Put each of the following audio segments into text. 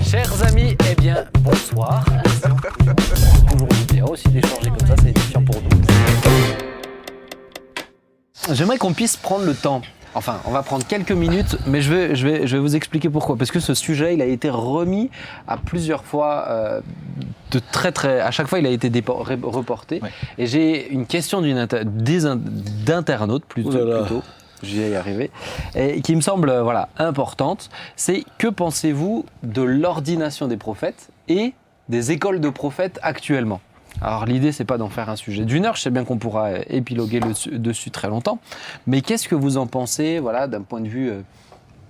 Chers amis, eh bien, bonsoir. Toujours bien aussi d'échanger comme ça, c'est édifiant pour nous. J'aimerais qu'on puisse prendre le temps. Enfin, on va prendre quelques minutes, mais je vais vous expliquer pourquoi. Parce que ce sujet, il a été remis à plusieurs fois, à chaque fois, il a été reporté. Ouais. Et j'ai une question d'internaute plutôt. J'y ai arrivé, et qui me semble importante, c'est que pensez-vous de l'ordination des prophètes et des écoles de prophètes actuellement ? Alors l'idée, c'est pas d'en faire un sujet d'une heure, je sais bien qu'on pourra épiloguer dessus très longtemps, mais qu'est-ce que vous en pensez, d'un point de vue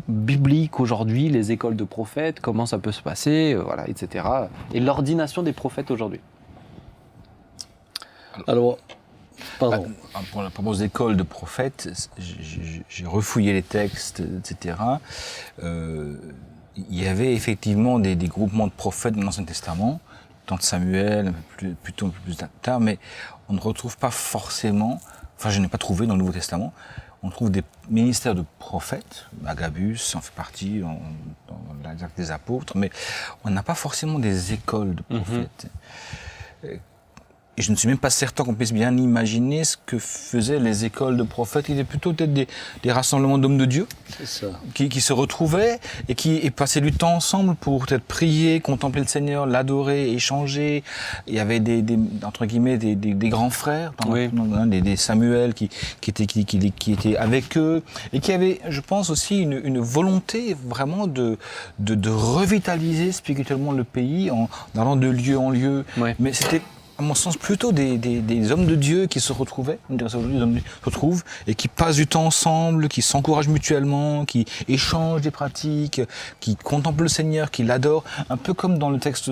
biblique aujourd'hui, les écoles de prophètes, comment ça peut se passer, etc. Et l'ordination des prophètes aujourd'hui. Alors, pardon. Pour la propos d'école de prophètes, j'ai refouillé les textes, etc. Il y avait effectivement des groupements de prophètes dans l'Ancien Testament, temps de Samuel, plutôt un peu plus tard, mais on ne retrouve pas forcément, je n'ai pas trouvé dans le Nouveau Testament, on trouve des ministères de prophètes, Agabus en fait partie, dans l'Acte des Apôtres, mais on n'a pas forcément des écoles de prophètes. Et je ne suis même pas certain qu'on puisse bien imaginer ce que faisaient les écoles de prophètes. Il était plutôt peut-être des rassemblements d'hommes de Dieu qui se retrouvaient et qui passaient du temps ensemble pour peut-être prier, contempler le Seigneur, l'adorer, échanger. Il y avait entre guillemets des grands frères, des Samuel qui étaient avec eux et qui avaient, je pense aussi, une volonté vraiment de revitaliser spirituellement le pays en allant de lieu en lieu. Ouais. Mais c'était, à mon sens, plutôt des hommes de Dieu qui se retrouvaient, on dirait ça aujourd'hui, des hommes de Dieu se retrouvent et qui passent du temps ensemble, qui s'encouragent mutuellement, qui échangent des pratiques, qui contemplent le Seigneur, qui l'adorent, un peu comme dans le texte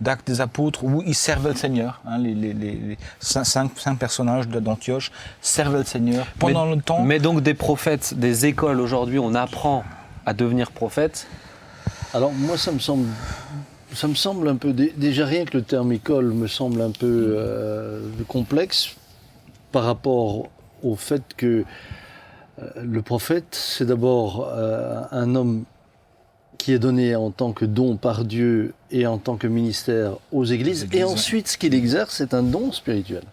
d'Actes des Apôtres où ils servaient le Seigneur. Les cinq personnages d'Antioche servaient le Seigneur pendant le temps. Mais donc des prophètes, des écoles aujourd'hui, on apprend à devenir prophète. Alors moi, ça me semble un peu, déjà rien que le terme école me semble un peu complexe par rapport au fait que le prophète, c'est d'abord un homme qui est donné en tant que don par Dieu et en tant que ministère aux églises. Et ensuite, ce qu'il exerce, c'est un don spirituel.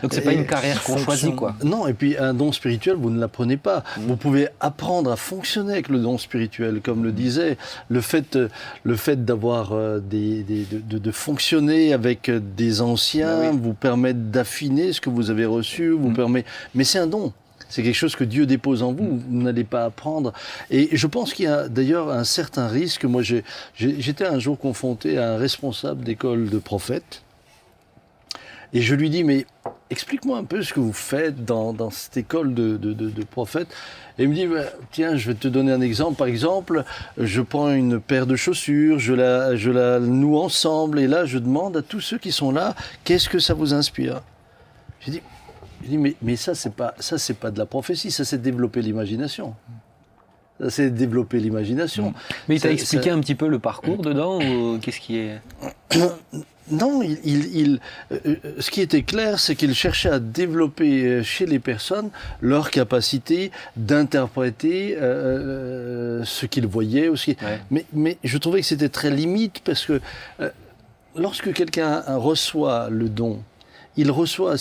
Donc c'est pas une carrière qu'on choisit, quoi. Non, et puis un don spirituel, vous ne l'apprenez pas. Vous pouvez apprendre à fonctionner avec le don spirituel, comme le disait. Le fait d'avoir de fonctionner avec des anciens vous permet d'affiner ce que vous avez reçu, mais c'est un don. C'est quelque chose que Dieu dépose en vous, vous n'allez pas apprendre. Et je pense qu'il y a d'ailleurs un certain risque. Moi, j'étais un jour confronté à un responsable d'école de prophètes. Et je lui dis, mais explique-moi un peu ce que vous faites dans cette école de prophètes. Et il me dit, tiens, je vais te donner un exemple. Par exemple, je prends une paire de chaussures, je la noue ensemble, et là, je demande à tous ceux qui sont là, qu'est-ce que ça vous inspire ? J'ai dit, mais ça, c'est pas de la prophétie, ça, c'est développer l'imagination. Ça, c'est développer l'imagination. Mais il t'a expliqué un petit peu le parcours dedans, ou qu'est-ce qui est... Non, ce qui était clair, c'est qu'il cherchait à développer chez les personnes leur capacité d'interpréter ce qu'ils voyaient aussi. Ouais. Mais je trouvais que c'était très limite parce que lorsque quelqu'un reçoit le don, s'il reçoit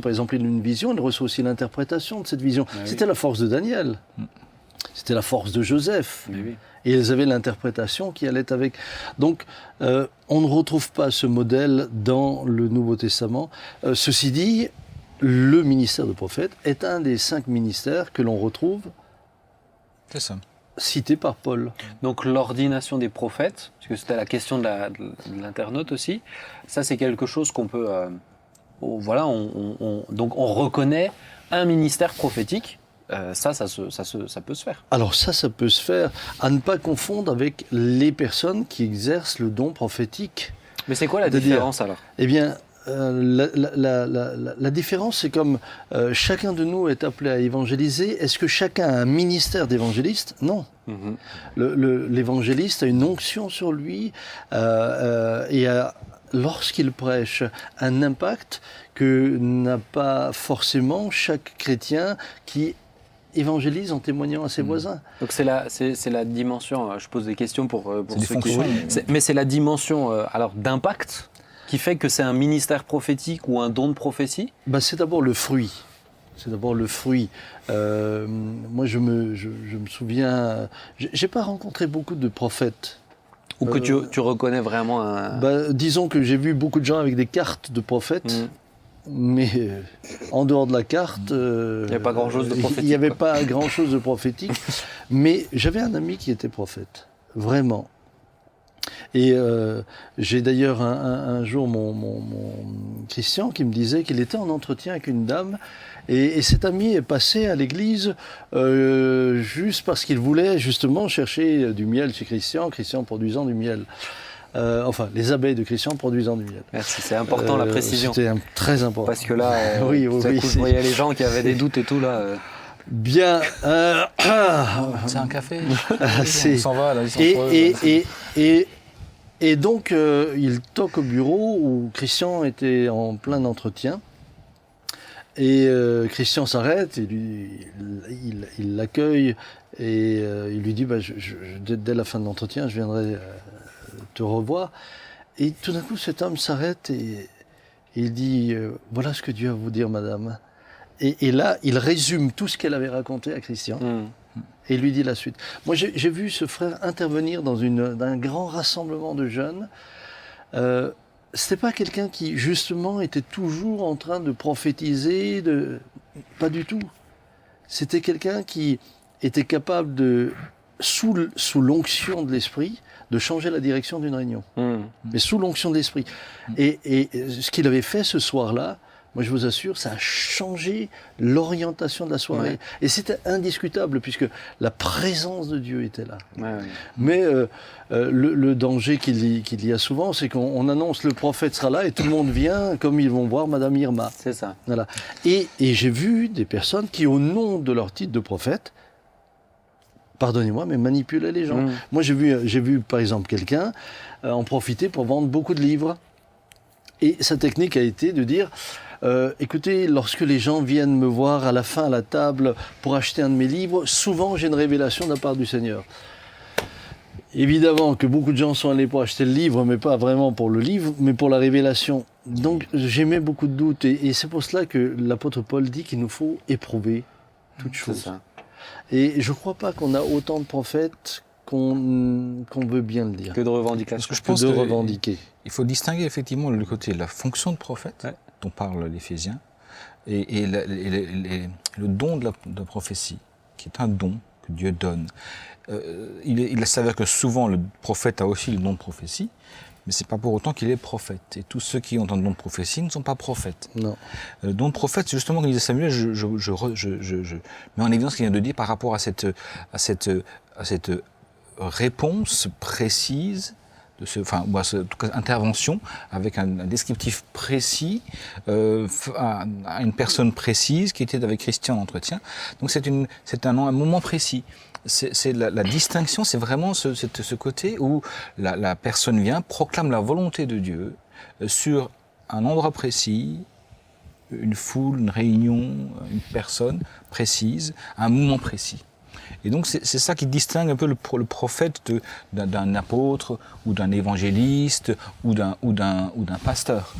par exemple une vision, il reçoit aussi l'interprétation de cette vision. Ah, c'était la force de Daniel. C'était la force de Joseph. Oui. Et ils avaient l'interprétation qui allait avec. Donc, on ne retrouve pas ce modèle dans le Nouveau Testament. Ceci dit, le ministère de prophète est un des 5 ministères que l'on retrouve cité par Paul. Donc, l'ordination des prophètes, parce que c'était la question de l'internaute aussi, ça, c'est quelque chose qu'on peut... donc, on reconnaît un ministère prophétique. Ça peut se faire. Alors ça peut se faire, à ne pas confondre avec les personnes qui exercent le don prophétique. Mais c'est quoi la différence alors ? Eh bien, la différence, c'est comme chacun de nous est appelé à évangéliser. Est-ce que chacun a un ministère d'évangéliste ? Non. L'évangéliste a une onction sur lui et lorsqu'il prêche, un impact que n'a pas forcément chaque chrétien qui évangélise en témoignant à ses voisins. Donc c'est la dimension, je pose des questions pour C'est des ceux qui... fonctions. Mais c'est la dimension alors d'impact qui fait que c'est un ministère prophétique ou un don de prophétie? C'est d'abord le fruit. C'est d'abord le fruit. Moi, je me souviens... J'ai pas rencontré beaucoup de prophètes. Ou que tu reconnais vraiment un... Disons que j'ai vu beaucoup de gens avec des cartes de prophètes. Mais en dehors de la carte, il n'y avait pas grand-chose de prophétique. Il n'y avait pas grand-chose de prophétique. Mais j'avais un ami qui était prophète, vraiment. Et j'ai d'ailleurs un jour mon Christian qui me disait qu'il était en entretien avec une dame et cet ami est passé à l'église juste parce qu'il voulait justement chercher du miel chez Christian produisant du miel. Les abeilles de Christian produisant du miel. Merci, c'est important la précision. C'était très important. Parce que là, oui, je voyais les gens qui avaient des doutes et tout là. Bien. C'est un café. On s'en va là. Et donc, il toque au bureau où Christian était en plein entretien. Et Christian s'arrête, et il l'accueille et il lui dit dès la fin de l'entretien, je viendrai te revoir. Et tout d'un coup, cet homme s'arrête et il dit voilà ce que Dieu a à vous dire, madame. Et là, il résume tout ce qu'elle avait raconté à Christian. Et il lui dit la suite. Moi, j'ai vu ce frère intervenir dans un grand rassemblement de jeunes. C'était pas quelqu'un qui, justement, était toujours en train de prophétiser, pas du tout. C'était quelqu'un qui était capable de, sous l'onction de l'esprit, de changer la direction d'une réunion. Mais sous l'onction de l'esprit. Et ce qu'il avait fait ce soir-là, moi, je vous assure, ça a changé l'orientation de la soirée. Ouais. Et c'était indiscutable, puisque la présence de Dieu était là. Ouais. Mais le danger qu'il y a souvent, c'est qu'on annonce le prophète sera là et tout le monde vient, comme ils vont voir Madame Irma. C'est ça. Voilà. Et j'ai vu des personnes qui, au nom de leur titre de prophète, pardonnez-moi, mais manipulaient les gens. Moi, j'ai vu, par exemple, quelqu'un en profiter pour vendre beaucoup de livres. Et sa technique a été de dire... écoutez, lorsque les gens viennent me voir à la fin à la table pour acheter un de mes livres, souvent j'ai une révélation de la part du Seigneur. Évidemment que beaucoup de gens sont allés pour acheter le livre, mais pas vraiment pour le livre, mais pour la révélation. Donc j'émets beaucoup de doutes et c'est pour cela que l'apôtre Paul dit qu'il nous faut éprouver toutes choses. Ça. Et je ne crois pas qu'on a autant de prophètes qu'on veut bien le dire. Que de revendications. Je pense revendiquer. Il faut distinguer effectivement le côté de la fonction de prophète, dont parle l'Éphésiens, et le don de la prophétie, qui est un don que Dieu donne. Il s'avère que souvent le prophète a aussi le don de prophétie, mais c'est pas pour autant qu'il est prophète. Et tous ceux qui ont un don de prophétie ne sont pas prophètes. Non. Le don de prophète, c'est justement, comme disait Samuel, je mets en évidence ce qu'il vient de dire par rapport à cette réponse précise, en tout cas intervention, avec un descriptif précis à une personne précise qui était avec Christian en entretien. Donc c'est un moment précis. C'est la distinction, c'est vraiment ce côté où la personne vient, proclame la volonté de Dieu sur un endroit précis, une foule, une réunion, une personne précise, à un moment précis. Et donc c'est ça qui distingue un peu le prophète d'un apôtre ou d'un évangéliste ou d'un pasteur.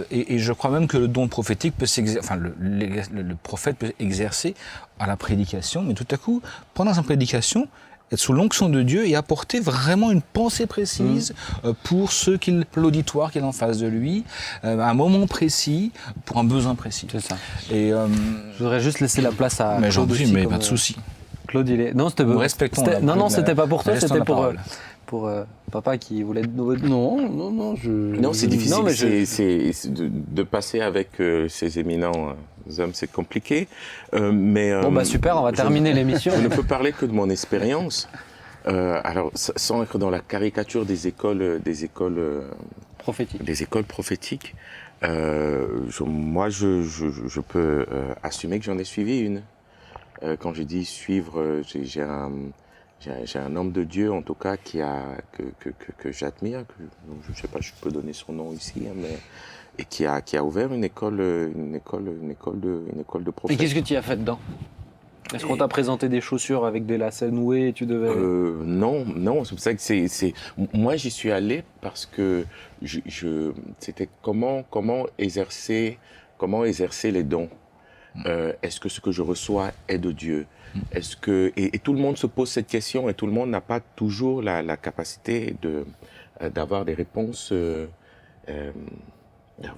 Et je crois même que le don prophétique peut le prophète peut exercer à la prédication, mais tout à coup, pendant sa prédication, être sous l'onction de Dieu et apporter vraiment une pensée précise pour l'auditoire qui est en face de lui, à un moment précis, pour un besoin précis. C'est ça. Et je voudrais juste laisser la place à... Mais j'en prie, mais pas de souci. Claude, il est... Non, c'était... Nous respectons non, c'était pas pour toi, c'était pour papa qui voulait... Non, c'est difficile. Non, mais de passer avec ces éminents hommes, c'est compliqué. Super, on va terminer l'émission. Je ne peux parler que de mon expérience. Alors, sans être dans la caricature des écoles prophétiques, moi, je peux assumer que j'en ai suivi une. Quand je dis suivre, j'ai un homme de Dieu, en tout cas, que j'admire. Je ne sais pas, je peux donner son nom ici, et qui a ouvert une école de prophètes. Et qu'est-ce que tu as fait dedans? Est-ce qu'on t'a présenté des chaussures avec des lacets noués et tu devais... Non, c'est pour ça que moi j'y suis allé parce que c'était comment exercer les dons. Est-ce que ce que je reçois est de Dieu? Est-ce que et tout le monde se pose cette question et tout le monde n'a pas toujours la capacité d'avoir des réponses.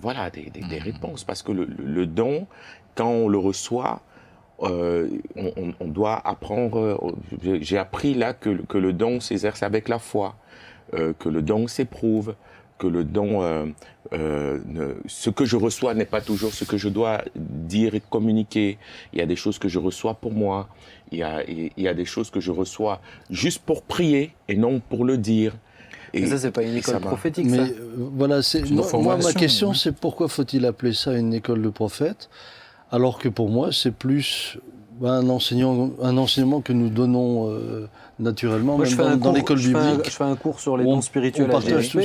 Voilà, des réponses parce que le don, quand on le reçoit, on doit apprendre. J'ai appris là que le don s'exerce avec la foi, que le don s'éprouve, que le don, ce que je reçois n'est pas toujours ce que je dois dire et communiquer. Il y a des choses que je reçois pour moi. Il y a des choses que je reçois juste pour prier et non pour le dire. Et ça, c'est pas une école prophétique, mais ça. Voilà, moi, ma question, hein. c'est pourquoi faut-il appeler ça une école de prophètes, alors que pour moi, c'est plus un enseignement que nous donnons naturellement, Moi, même dans l'école biblique. Je fais un cours sur les dons spirituels à GSP.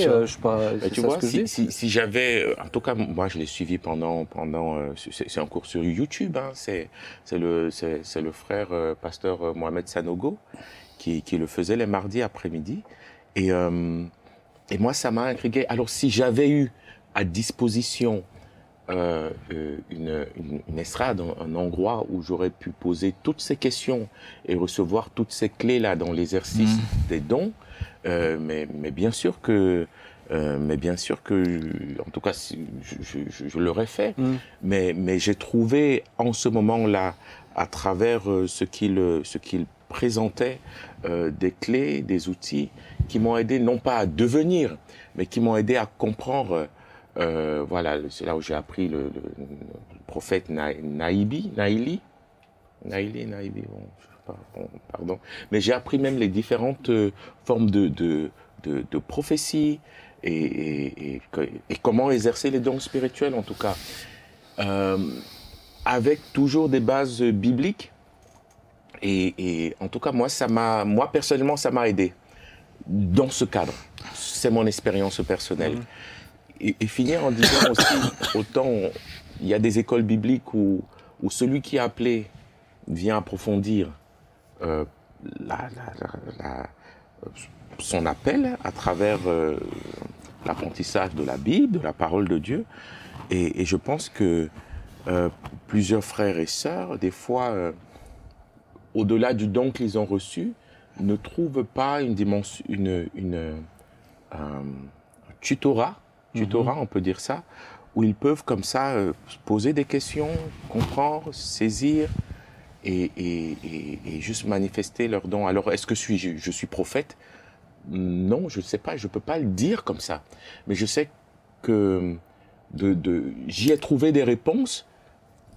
Tu vois, si j'avais, en tout cas, moi, je l'ai suivi pendant c'est un cours sur YouTube. Hein, c'est le frère pasteur Mohamed Sanogo qui le faisait les mardis après-midi. Et moi, ça m'a intrigué. Alors, si j'avais eu à disposition une estrade, un endroit où j'aurais pu poser toutes ces questions et recevoir toutes ces clés-là dans l'exercice des dons, mais bien sûr que, en tout cas, je l'aurais fait. Mais j'ai trouvé en ce moment-là, à travers ce qu'il présentait, des clés, des outils qui m'ont aidé non pas à devenir, mais qui m'ont aidé à comprendre. Voilà, c'est là où j'ai appris le prophète Naïli, bon, je sais pas, bon, pardon. Mais j'ai appris même les différentes formes de prophétie et comment exercer les dons spirituels, en tout cas. Avec toujours des bases bibliques. Et en tout cas, moi personnellement, ça m'a aidé dans ce cadre. C'est mon expérience personnelle. Et finir en disant aussi, autant il y a des écoles bibliques où celui qui est appelé vient approfondir son appel à travers l'apprentissage de la Bible, de la parole de Dieu. Et je pense que plusieurs frères et sœurs, des fois, au-delà du don qu'ils ont reçu, ne trouvent pas une dimension, un tutorat, on peut dire ça, où ils peuvent comme ça poser des questions, comprendre, saisir et juste manifester leur don. Alors, est-ce que je suis prophète? Non, je ne sais pas, je ne peux pas le dire comme ça. Mais je sais que j'y ai trouvé des réponses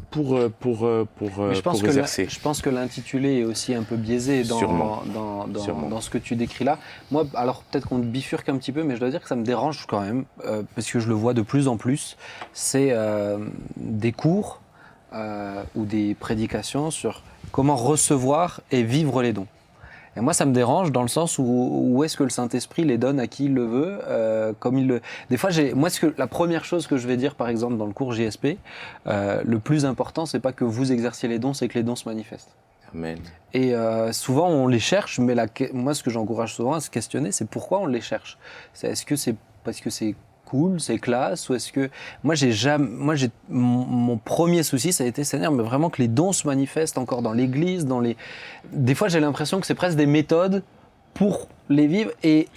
pour exercer. Je pense que l'intitulé est aussi un peu biaisé dans ce que tu décris là. Moi, alors peut-être qu'on bifurque un petit peu, mais je dois dire que ça me dérange quand même, parce que je le vois de plus en plus. C'est des cours ou des prédications sur comment recevoir et vivre les dons. Et moi, ça me dérange dans le sens où est-ce que le Saint-Esprit les donne à qui il le veut, comme il le... Des fois, la première chose que je vais dire, par exemple, dans le cours JSP, le plus important, c'est pas que vous exerciez les dons, c'est que les dons se manifestent. Amen. Et souvent, on les cherche, mais moi, ce que j'encourage souvent à se questionner, c'est pourquoi on les cherche. Est-ce que c'est parce que c'est cool, c'est classe, ou est-ce que mon premier souci, ça a été, Seigneur, mais vraiment que les dons se manifestent encore dans l'Église, des fois j'ai l'impression que c'est presque des méthodes pour les vivre et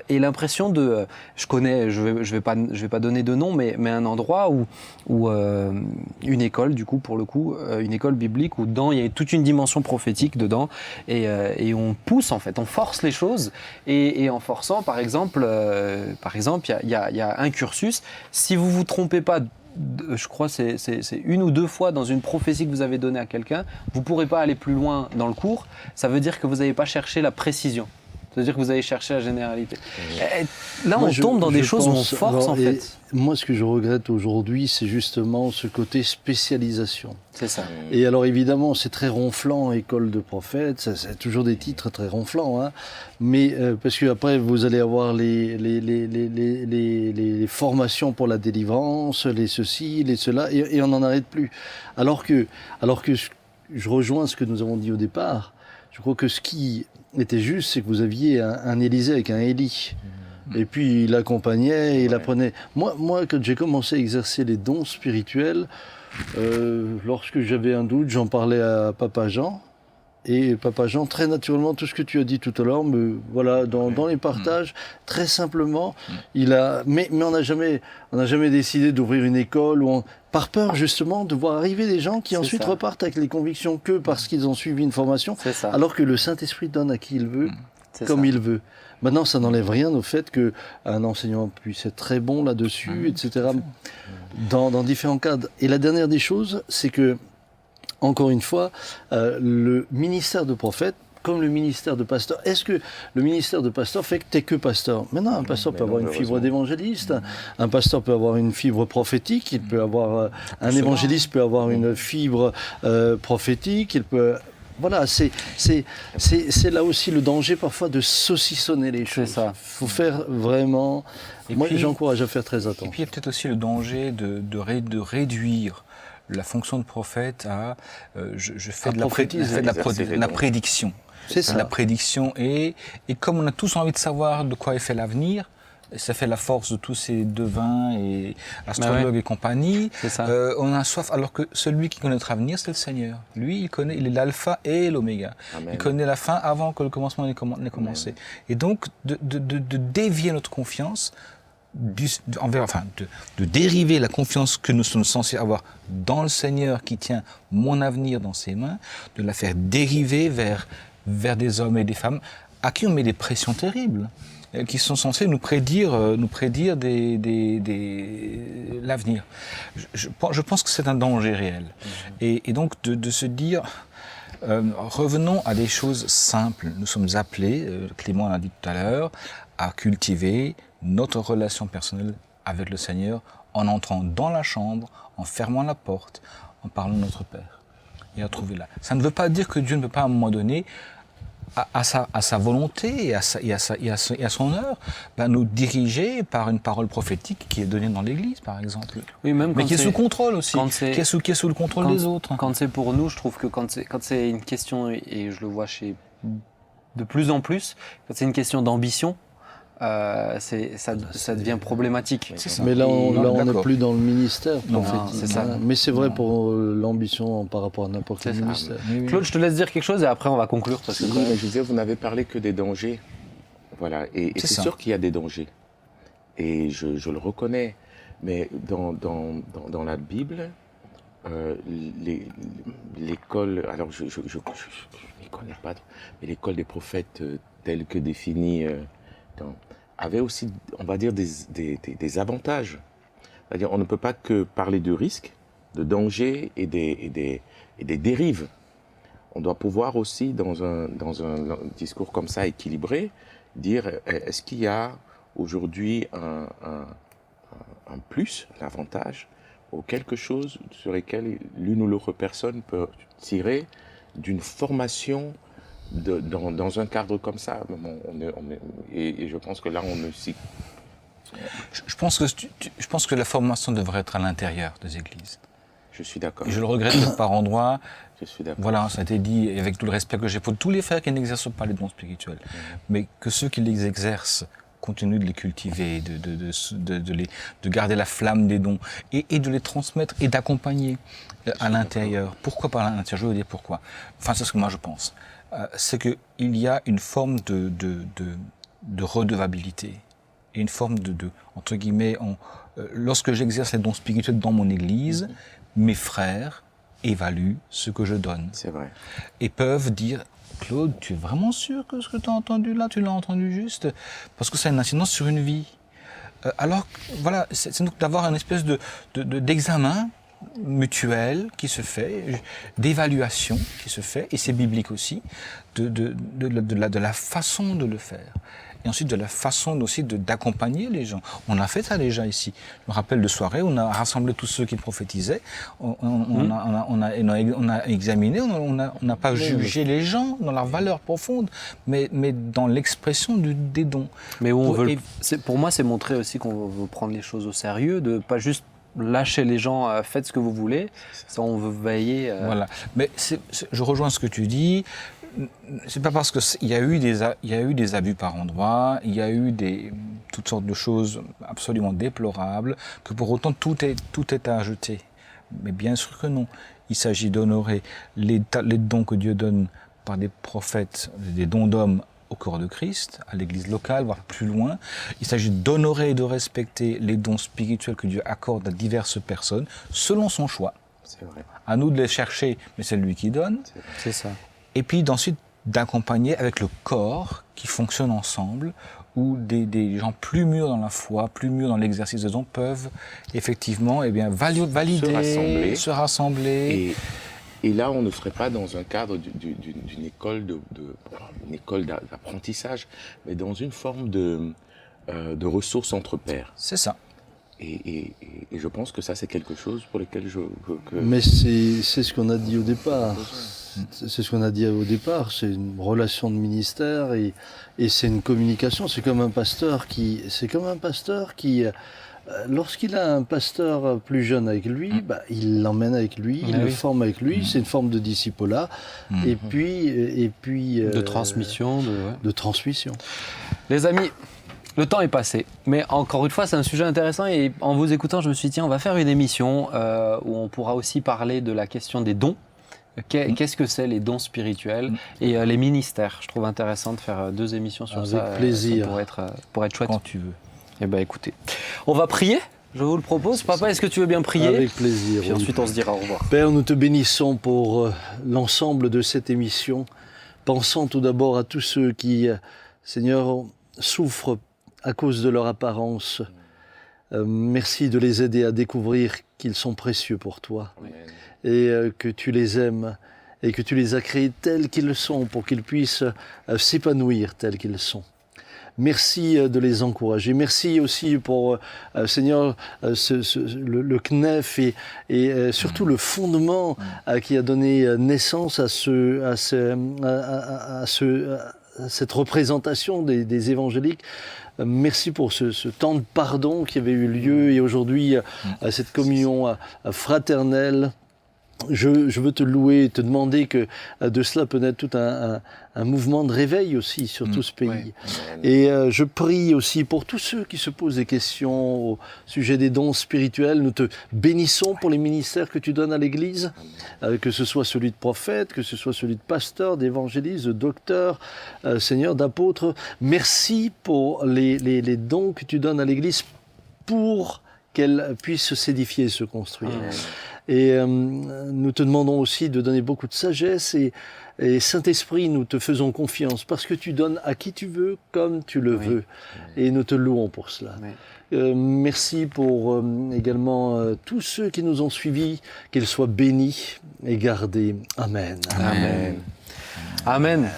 l'impression de, je vais pas donner de nom, mais un endroit où une école, du coup, pour le coup, une école biblique où dedans il y a toute une dimension prophétique dedans et on pousse en fait, on force les choses et en forçant, par exemple, il y a un cursus. Si vous vous trompez pas, je crois c'est une ou deux fois dans une prophétie que vous avez donnée à quelqu'un, vous pourrez pas aller plus loin dans le cours. Ça veut dire que vous n'avez pas cherché la précision. C'est-à-dire que vous avez cherché la généralité. Là, on tombe dans des choses où on force, en fait. Moi, ce que je regrette aujourd'hui, c'est justement ce côté spécialisation. C'est ça. Et alors, évidemment, c'est très ronflant, école de prophètes, c'est toujours des titres très ronflants, hein. Mais parce qu'après, vous allez avoir les formations pour la délivrance, les ceci, les cela, et on n'en arrête plus. Alors que je rejoins ce que nous avons dit au départ. Je crois que ce qui était juste, c'est que vous aviez un Élisée avec un Élie. Et puis il accompagnait, il apprenait. Moi, quand j'ai commencé à exercer les dons spirituels, lorsque j'avais un doute, j'en parlais à Papa Jean. Et Papa Jean, très naturellement, tout ce que tu as dit tout à l'heure, voilà, dans les partages, très simplement, mais on n'a jamais décidé d'ouvrir une école par peur justement de voir arriver des gens qui ensuite repartent avec les convictions que parce qu'ils ont suivi une formation, alors que le Saint-Esprit donne à qui il veut, comme il veut. Maintenant, ça n'enlève rien au fait qu'un enseignant puisse être très bon là-dessus, etc., dans différents cadres. Et la dernière des choses, c'est que, encore une fois, le ministère de prophète, comme le ministère de pasteur, est-ce que le ministère de pasteur fait que tu n'es que pasteur? Maintenant, un pasteur peut avoir une fibre d'évangéliste, un pasteur peut avoir une fibre prophétique, il peut avoir un évangéliste peut avoir une fibre prophétique, il peut... Voilà, c'est là aussi le danger parfois de saucissonner les choses. C'est ça. Il faut faire vraiment... Moi, j'encourage à faire très attention. Et puis il y a peut-être aussi le danger de réduire la fonction de prophète à je fais de la prédiction. C'est ça. La prédiction et comme on a tous envie de savoir de quoi est fait l'avenir, ça fait la force de tous ces devins et astrologues et compagnie. On a soif, alors que celui qui connaît notre avenir, c'est le Seigneur. Lui, il est l'alpha et l'oméga. Il connaît la fin avant que le commencement n'ait commencé. Et donc, de dévier notre confiance, de dériver la confiance que nous sommes censés avoir dans le Seigneur qui tient mon avenir dans ses mains, de la faire dériver vers des hommes et des femmes à qui on met des pressions terribles, qui sont censés nous prédire l'avenir. Je pense que c'est un danger réel. Et donc de se dire, revenons à des choses simples. Nous sommes appelés, Clément l'a dit tout à l'heure, à cultiver notre relation personnelle avec le Seigneur en entrant dans la chambre, en fermant la porte, en parlant de notre Père. Et à trouver là. Ça ne veut pas dire que Dieu ne peut pas à un moment donné, à sa volonté et à son heure, nous diriger par une parole prophétique qui est donnée dans l'Église, par exemple. Oui, même mais qui est sous contrôle aussi, qui est sous le contrôle des autres. Quand c'est pour nous, je trouve que quand c'est une question, et je le vois de plus en plus, quand c'est une question d'ambition, ça devient problématique. Mais là, on n'est plus dans le ministère prophétique. C'est ça. Mais c'est vrai pour l'ambition par rapport à n'importe quel ministère. Claude, je te laisse dire quelque chose et après on va conclure. Parce que je disais, vous n'avez parlé que des dangers. Voilà. Et c'est sûr qu'il y a des dangers. Et je le reconnais. Mais dans la Bible, l'école, alors je ne connais pas, mais l'école des prophètes telle que définie avait aussi, on va dire, des avantages. C'est-à-dire, on ne peut pas que parler de risques, de dangers et des dérives. On doit pouvoir aussi, dans un discours comme ça équilibré, dire est-ce qu'il y a aujourd'hui un plus, l'avantage, ou quelque chose sur lequel l'une ou l'autre personne peut tirer d'une formation dans un cadre comme ça. Et je pense que là, on est aussi... Je pense que la formation devrait être à l'intérieur des églises. Je suis d'accord. Et je le regrette par endroits. Je suis d'accord. Voilà, ça a été dit, avec tout le respect que j'ai pour tous les frères qui n'exercent pas les dons spirituels. Mais que ceux qui les exercent continuent de les cultiver, de garder la flamme des dons et de les transmettre et d'accompagner à l'intérieur. Pourquoi par l'intérieur? Je veux dire pourquoi. Enfin, c'est ce que moi je pense. C'est qu'il y a une forme de redevabilité et une forme entre guillemets, lorsque j'exerce les dons spirituels dans mon église, mes frères évaluent ce que je donne. C'est vrai. Et peuvent dire, Claude, tu es vraiment sûr que ce que tu as entendu là, tu l'as entendu juste? Parce que ça a une incidence sur une vie. Alors, voilà, c'est donc d'avoir une espèce d'examen mutuel qui se fait, d'évaluation qui se fait, et c'est biblique aussi, de la façon de le faire. Et ensuite de la façon aussi d'accompagner les gens. On a fait ça déjà ici. Je me rappelle de soirée, on a rassemblé tous ceux qui prophétisaient, on a examiné, on n'a pas jugé les gens dans leur valeur profonde, mais dans l'expression des dons. Mais pour moi, c'est montrer aussi qu'on veut prendre les choses au sérieux, de pas juste lâchez les gens, faites ce que vous voulez. Ça, on veut veiller. Voilà. Mais je rejoins ce que tu dis. C'est pas parce qu'il y a eu des abus par endroits, il y a eu toutes sortes de choses absolument déplorables, que pour autant tout est à jeter. Mais bien sûr que non. Il s'agit d'honorer les dons que Dieu donne par des prophètes, des dons d'hommes au corps de Christ, à l'église locale, voire plus loin. Il s'agit d'honorer et de respecter les dons spirituels que Dieu accorde à diverses personnes, selon son choix. C'est vrai. À nous de les chercher, mais c'est lui qui donne. C'est ça. Et puis ensuite d'accompagner avec le corps qui fonctionne ensemble, où des gens plus mûrs dans la foi, plus mûrs dans l'exercice des dons peuvent effectivement valider, se rassembler. Et là, on ne serait pas dans un cadre d'une école une école d'apprentissage, mais dans une forme de ressources entre pairs. C'est ça. Et je pense que ça, c'est quelque chose pour lequel Mais c'est ce qu'on a dit au départ. C'est ce qu'on a dit au départ. C'est une relation de ministère et c'est une communication. C'est comme un pasteur qui lorsqu'il a un pasteur plus jeune avec lui, il l'emmène avec lui, il le forme avec lui. C'est une forme de discipulat. Et puis de transmission. De transmission. Les amis, le temps est passé, mais encore une fois, c'est un sujet intéressant et en vous écoutant, je me suis dit, tiens, on va faire une émission où on pourra aussi parler de la question des dons. Qu'est-ce que c'est les dons spirituels et les ministères? Je trouve intéressant de faire 2 émissions sur ça. Avec plaisir. Ça pour être chouette. Quand tu veux. Eh bien, écoutez, on va prier. Je vous le propose. Papa, est-ce que tu veux bien prier? Avec plaisir. Puis ensuite, on se dira au revoir. Père, nous te bénissons pour l'ensemble de cette émission. Pensons tout d'abord à tous ceux qui, Seigneur, souffrent à cause de leur apparence. Merci de les aider à découvrir qu'ils sont précieux pour toi. Amen. Et que tu les aimes et que tu les as créés tels qu'ils sont pour qu'ils puissent s'épanouir tels qu'ils sont. Merci de les encourager. Merci aussi pour, Seigneur, le CNEF et surtout le fondement qui a donné naissance à cette représentation des évangéliques. Merci pour ce temps de pardon qui avait eu lieu et aujourd'hui cette communion fraternelle. Je veux te louer et te demander que de cela peut naître tout un mouvement de réveil aussi sur tout ce pays. Ouais. Et je prie aussi pour tous ceux qui se posent des questions au sujet des dons spirituels. Nous te bénissons pour les ministères que tu donnes à l'Église, que ce soit celui de prophète, que ce soit celui de pasteur, d'évangéliste, de docteur, Seigneur, d'apôtre. Merci pour les dons que tu donnes à l'Église pour qu'elle puisse s'édifier et se construire. Et nous te demandons aussi de donner beaucoup de sagesse et Saint-Esprit, nous te faisons confiance parce que tu donnes à qui tu veux, comme tu le veux. Et nous te louons pour cela. Merci pour également tous ceux qui nous ont suivis, qu'ils soient bénis et gardés. Amen. Amen. Amen.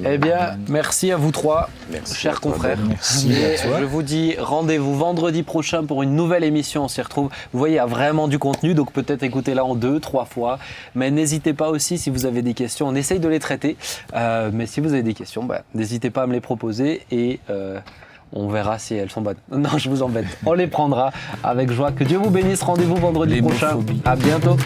Eh bien, merci à vous 3, chers confrères. Merci à toi. Je vous dis rendez-vous vendredi prochain pour une nouvelle émission. On s'y retrouve. Vous voyez, il y a vraiment du contenu, donc peut-être écoutez-la en 2, 3 fois. Mais n'hésitez pas aussi si vous avez des questions. On essaye de les traiter. Mais si vous avez des questions, n'hésitez pas à me les proposer et on verra si elles sont bonnes. Non, je vous embête. On les prendra avec joie. Que Dieu vous bénisse. Rendez-vous vendredi prochain. À bientôt.